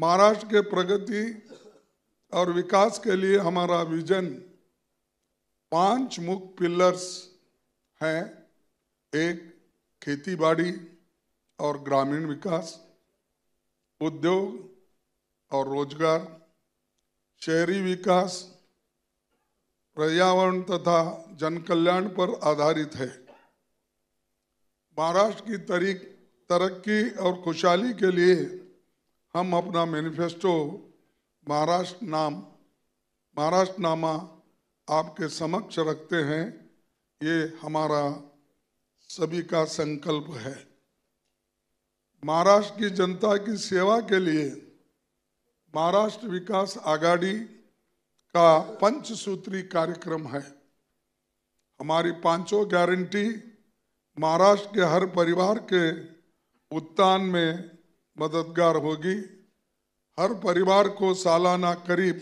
महाराष्ट्र के प्रगति और विकास के लिए हमारा विजन 5 मुख्य पिलर्स हैं। एक, खेती बाड़ी और ग्रामीण विकास, उद्योग और रोजगार, शहरी विकास, पर्यावरण तथा जन कल्याण पर आधारित है। महाराष्ट्र की तरक्की और खुशहाली के लिए हम अपना मैनिफेस्टो महाराष्ट्रनामा आपके समक्ष रखते हैं। ये हमारा सभी का संकल्प है। महाराष्ट्र की जनता की सेवा के लिए महाराष्ट्र विकास आघाड़ी का पंचसूत्री कार्यक्रम है। हमारी 5 गारंटी महाराष्ट्र के हर परिवार के उत्थान में मददगार होगी। हर परिवार को सालाना करीब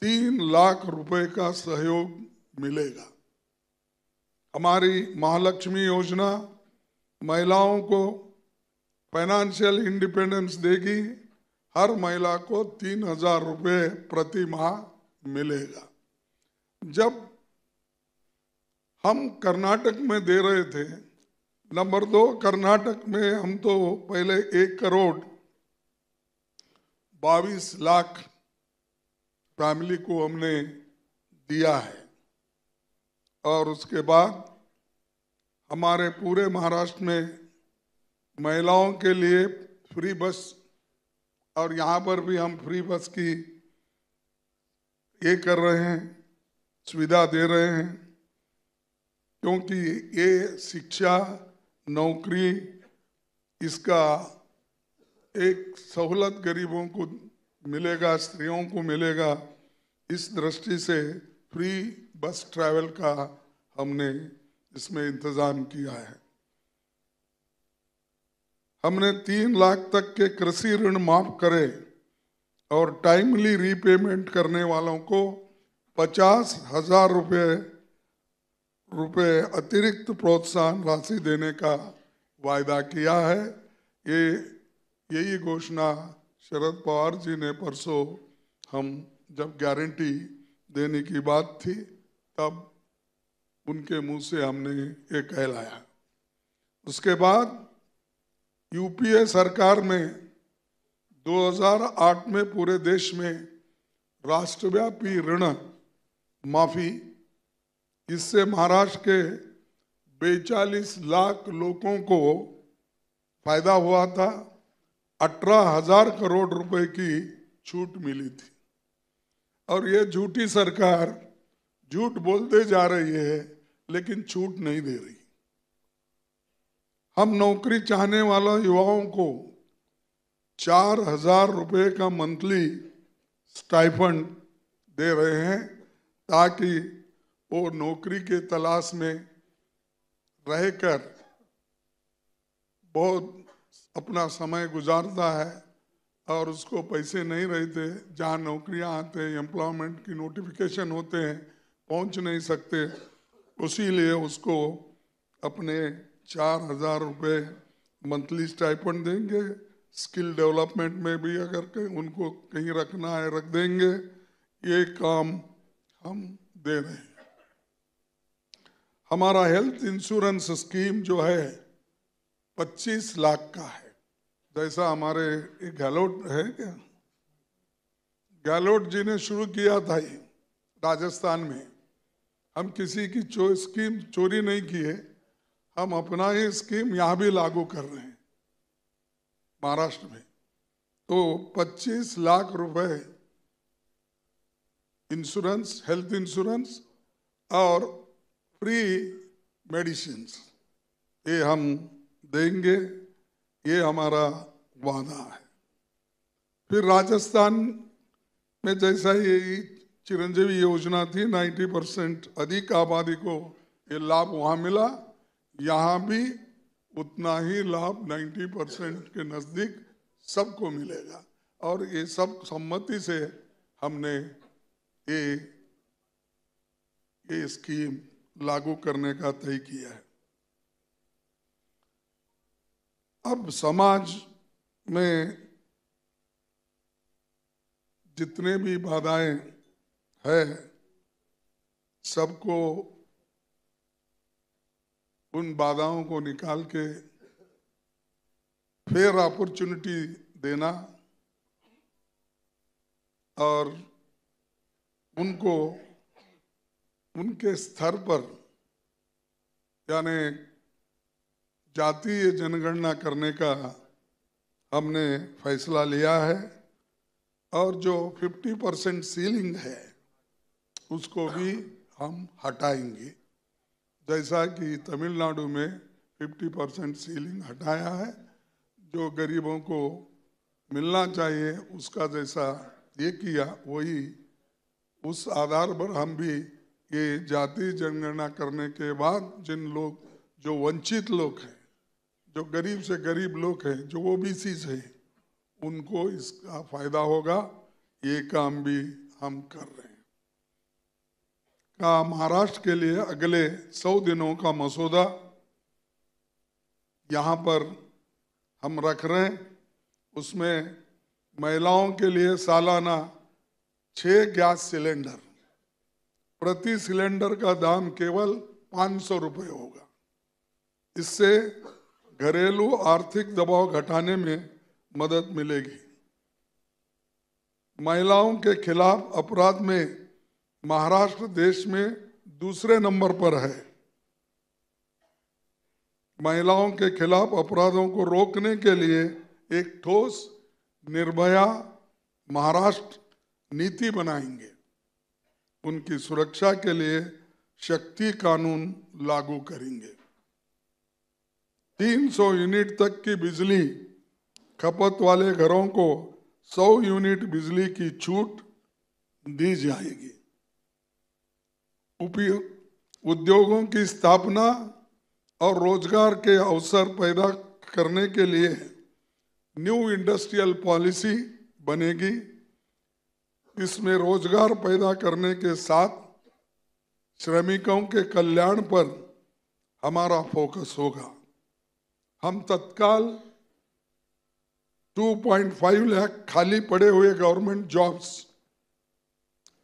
3 लाख रुपए का सहयोग मिलेगा। हमारी महालक्ष्मी योजना महिलाओं को फाइनेंशियल इंडिपेंडेंस देगी। हर महिला को 3,000 रुपए प्रति माह मिलेगा। जब हम कर्नाटक में दे रहे थे, नंबर 2 कर्नाटक में हम तो पहले 1,22,00,000 फैमिली को हमने दिया है और उसके बाद हमारे पूरे महाराष्ट्र में महिलाओं के लिए फ्री बस, और यहाँ पर भी हम फ्री बस की ये कर रहे हैं, सुविधा दे रहे हैं, क्योंकि ये शिक्षा, नौकरी, इसका एक सहूलत गरीबों को मिलेगा, स्त्रियों को मिलेगा। इस दृष्टि से फ्री बस ट्रैवल का हमने इसमें इंतजाम किया है। हमने 3 लाख तक के कृषि ऋण माफ करे और टाइमली रीपेमेंट करने वालों को 50,000 रुपए अतिरिक्त प्रोत्साहन राशि देने का वायदा किया है। यही घोषणा शरद पवार जी ने परसों, हम जब गारंटी देने की बात थी तब उनके मुंह से हमने ये कहलाया। उसके बाद यूपीए सरकार में 2008 में पूरे देश में राष्ट्रव्यापी ऋण माफी, इससे महाराष्ट्र के 42 लाख लोगों को फायदा हुआ था। 18,000 करोड़ रुपए की छूट मिली थी। और ये झूठी सरकार झूठ बोलते जा रही है लेकिन छूट नहीं दे रही। हम नौकरी चाहने वाला युवाओं को 4,000 रुपए का मंथली स्टाइफंड दे रहे हैं ताकि वो नौकरी के तलाश में रहकर बहुत अपना समय गुजारता है और उसको पैसे नहीं रहते। जहाँ नौकरियां आते हैं, एम्प्लॉयमेंट की नोटिफिकेशन होते हैं, पहुंच नहीं सकते, उसीलिए उसको अपने 4,000 रुपए मंथली स्टाइपेंड देंगे। स्किल डेवलपमेंट में भी अगर उनको कहीं रखना है रख देंगे। ये काम हम दे रहे हैं। हमारा हेल्थ इंश्योरेंस स्कीम जो है 25 लाख का है। जैसा हमारे गहलोत है क्या, गहलोत जी ने शुरू किया था ये राजस्थान में। हम किसी की स्कीम चोरी नहीं किए, हम अपना ही स्कीम यहाँ भी लागू कर रहे हैं महाराष्ट्र में। तो 25 लाख रुपए इंश्योरेंस, हेल्थ इंश्योरेंस और फ्री मेडिसिन, ये हम देंगे। ये हमारा वादा है। फिर राजस्थान में जैसा ये चिरंजीवी योजना थी, 90% अधिक आबादी को ये लाभ वहाँ मिला, यहाँ भी उतना ही लाभ 90% के नज़दीक सबको मिलेगा। और ये सब सम्मति से हमने ये स्कीम लागू करने का तय किया है। अब समाज में जितने भी बाधाएं है सबको, उन बाधाओं को निकाल के फेयर अपॉर्चुनिटी देना और उनको उनके स्तर पर, यानी जातीय जनगणना करने का हमने फैसला लिया है। और जो 50% सीलिंग है उसको भी हम हटाएंगे, जैसा कि तमिलनाडु में 50% सीलिंग हटाया है। जो गरीबों को मिलना चाहिए उसका जैसा ये किया, वही उस आधार पर हम भी ये जाति जनगणना करने के बाद जिन लोग, जो वंचित लोग हैं, जो गरीब से गरीब लोग हैं, जो ओबीसी है, उनको इसका फायदा होगा। ये काम भी हम कर रहे हैं। महाराष्ट्र के लिए अगले 100 दिनों का मसौदा यहाँ पर हम रख रहे हैं। उसमें महिलाओं के लिए सालाना 6 गैस सिलेंडर, प्रति सिलेंडर का दाम केवल 500 रुपये होगा। इससे घरेलू आर्थिक दबाव घटाने में मदद मिलेगी। महिलाओं के खिलाफ अपराध में महाराष्ट्र देश में दूसरे नंबर पर है। महिलाओं के खिलाफ अपराधों को रोकने के लिए एक ठोस निर्भया महाराष्ट्र नीति बनाएंगे। उनकी सुरक्षा के लिए शक्ति कानून लागू करेंगे। 300 यूनिट तक की बिजली खपत वाले घरों को 100 यूनिट बिजली की छूट दी जाएगी। उद्योगों की स्थापना और रोजगार के अवसर पैदा करने के लिए न्यू इंडस्ट्रियल पॉलिसी बनेगी। इसमें रोजगार पैदा करने के साथ श्रमिकों के कल्याण पर हमारा फोकस होगा। हम तत्काल 2.5 लाख खाली पड़े हुए गवर्नमेंट जॉब्स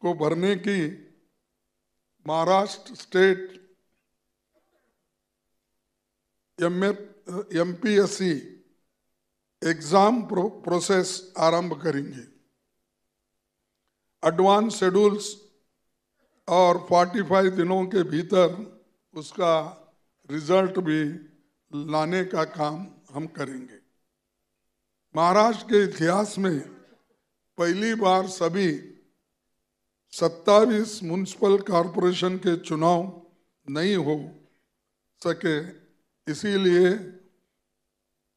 को भरने की Maharashtra state MPSC exam process आरंभ करेंगे। एडवांस शेड्यूल्स और 45 दिनों के भीतर उसका रिजल्ट भी लाने का काम हम करेंगे। महाराष्ट्र के इतिहास में पहली बार सभी 27 म्युनिसिपल कॉरपोरेशन के चुनाव नहीं हो सके। इसीलिए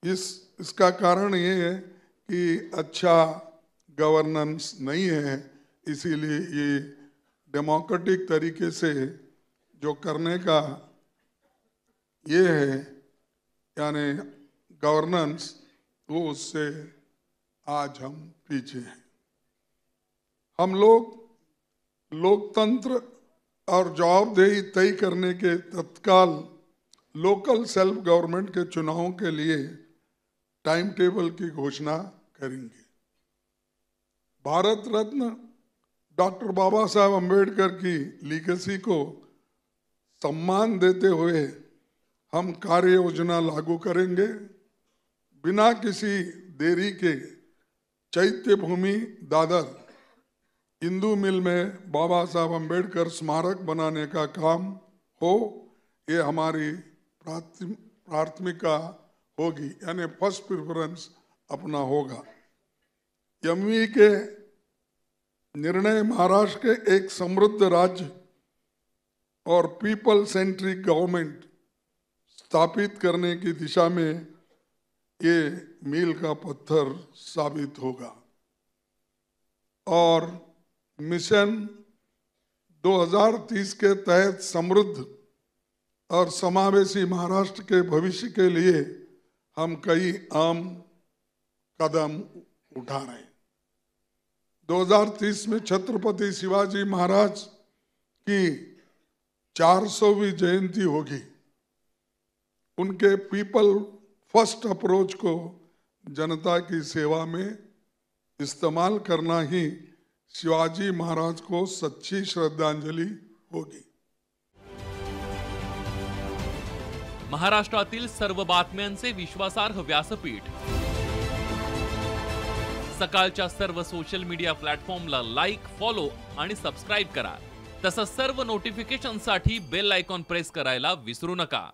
इसका कारण ये है कि अच्छा गवर्नेंस नहीं है। इसीलिए ये डेमोक्रेटिक तरीके से जो करने का ये है, यानी गवर्नेंस, वो उससे आज हम पीछे हैं। हम लोग लोकतंत्र और जवाबदेही तय करने के तत्काल लोकल सेल्फ गवर्नमेंट के चुनावों के लिए टाइम टेबल की घोषणा करेंगे। भारत रत्न डॉक्टर बाबा साहब अम्बेडकर की लीगेसी को सम्मान देते हुए हम कार्य योजना लागू करेंगे। बिना किसी देरी के चैत्य भूमि दादर हिंदू मिल में बाबा साहब अम्बेडकर स्मारक बनाने का काम हो, ये हमारी प्राथमिकता होगी, यानी फर्स्ट प्रेफरेंस अपना होगा। MV के निर्णय महाराष्ट्र के एक समृद्ध राज्य और पीपल सेंट्रिक गवर्नमेंट स्थापित करने की दिशा में ये मील का पत्थर साबित होगा। और मिशन 2030 के तहत समृद्ध और समावेशी महाराष्ट्र के भविष्य के लिए हम कई अहम कदम उठा रहे हैं। 2030 में छत्रपति शिवाजी महाराज की 400वीं जयंती होगी। उनके पीपल फर्स्ट अप्रोच को जनता की सेवा में इस्तेमाल करना ही शिवाजी महाराज को सच्ची श्रद्धांजलि होगी। महाराष्ट्रातील सर्व बातम्यांचे विश्वासार्ह व्यासपीठ, सकाळच्या सर्व सोशल मीडिया प्लॅटफॉर्मला लाईक, फॉलो आणि सबस्क्राईब करा। तसंच सर्व नोटिफिकेशनसाठी बेल आयकॉन प्रेस करायला विसरू नका।